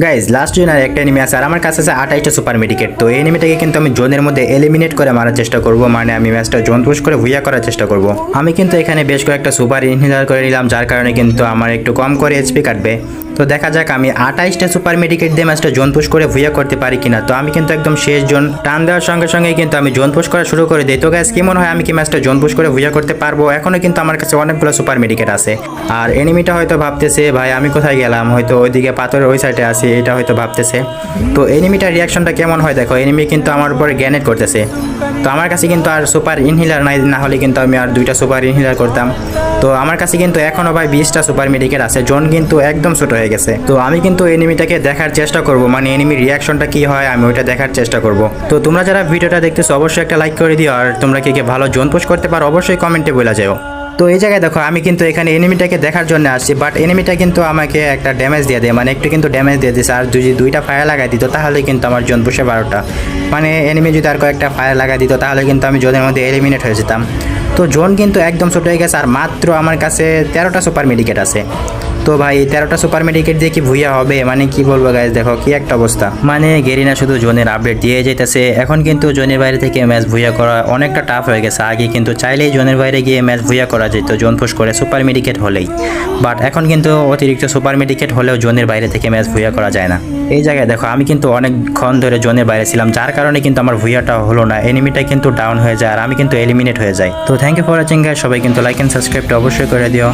Guys last জোনের একটা enemy আছে আর আমার কাছে আছে 28টা সুপার মেডিকেট। তো এই এনিমিটাকে কিন্তু আমি জোনের মধ্যে এলিমিনেট করে মারার চেষ্টা করব, মানে আমি ম্যাচটা জোন পুশ করে ভুইয়া করার চেষ্টা করব। আমি কিন্তু এখানে বেশ কয়েকটা সুপার ইনহিলার করে নিলাম, যার কারণে কিন্তু আমার একটু কম করে এইচপি কাটবে। তো দেখা যাক আমি 28টা সুপার মেডিকেট দিয়ে ম্যাচটা জোন পুশ করে ভুইয়া করতে পারি কিনা। তো আমি কিন্তু একদম শেষ জোন টান দেওয়ার সঙ্গে সঙ্গে কিন্তু আমি জোন পুশ করা শুরু করে দিই। তো গাইজ কি মনে হয় আমি কি ম্যাচটা জোন পুশ করে ভুইয়া করতে পারবো? এখনো কিন্তু আমার কাছে অনেকগুলো সুপার মেডিকেট আছে। আর এনিমিটা হয়তো ভাবতেছে ভাই আমি কোথায় গেলাম, হয়তো ওইদিকে পাথরের ওই সাইডে আছি, এটা হয়তো ভাবতেছে। তো এনিমিটার রিয়াকশনটা কেমন হয় দেখো, এনিমি কিন্তু আমার উপরে গ্যানেট করতেছে। তো আমার কাছে কিন্তু আর সুপার ইনহিলার নাই, না হলে কিন্তু আমি আর 2টা সুপার ইনহিলার করতাম। তো আমার কাছে কিন্তু এখনো ভাই 20টা সুপার মেডিকেট আছে, জোন কিন্তু একদম ছোট হয়ে গেছে। তো আমি কিন্তু এনিমিটাকে দেখার চেষ্টা করব, মানে এনিমির রিয়াকশনটা কি হয় আমি ওইটা দেখার চেষ্টা করব। তো তোমরা যারা ভিডিওটা দেখতেছো অবশ্যই একটা লাইক করে দিও, আর তোমরা কি ভালো জোন পুশ করতে পারো অবশ্যই কমেন্টে বলে যাও। তো এই জায়গায় দেখো আমি কিন্তু এখানে এনিমিটাকে দেখার জন্য আসছি, বাট এনিমিটা কিন্তু আমাকে একটা ড্যামেজ দিয়ে দেয়, মানে একটু কিন্তু ড্যামেজ দিয়ে দিয়েছে। আর যদি 2টা ফায়ার লাগাই দিত তাহলে কিন্তু আমার জোন পুষে 12টা, মানে এনিমি যদি আর কয়েকটা ফায়ার লাগাই দিত তাহলে কিন্তু আমি জোনের মধ্যে এলিমিনেট হয়ে যেতাম। তো জোন কিন্তু একদম ছোট হয়ে গেছে, আর মাত্র আমার কাছে 13টা সুপার মেডিকেট আছে। তো ভাই 13টা সুপার মেডিকেট দিয়ে কি ভুইয়া হবে? মানে কি বলবো গাইজ, দেখো কি একটা অবস্থা। মানে গেরিনা শুধু জোনের আপডেট দিয়ে যেতেছে, এখন কিন্তু জোনের বাইরে থেকে ম্যাচ ভুইয়া করা অনেকটা টাফ হয়ে গেছে। আগে কিন্তু চাইলেই জোনের বাইরে গিয়ে ম্যাচ ভুইয়া করা যেত জোন পুশ করে সুপার মেডিকেট হলেই, বাট এখন কিন্তু অতিরিক্ত সুপার মেডিকেট হলেও জোনের বাইরে থেকে ম্যাচ ভুইয়া করা যায় না। এই জায়গায় দেখো আমি কিন্তু অনেকক্ষণ ধরে জোনের বাইরে ছিলাম, যার কারণে কিন্তু আমার ভুইয়াটা হলো না, এনিমিটা কিন্তু ডাউন হয়ে যায় আর আমি কিন্তু এলিমিনেট হয়ে যাই। তো thank you for watching guys, সবাই কিন্তু লাইক এন্ড সাবস্ক্রাইবটা অবশ্যই করে দিও।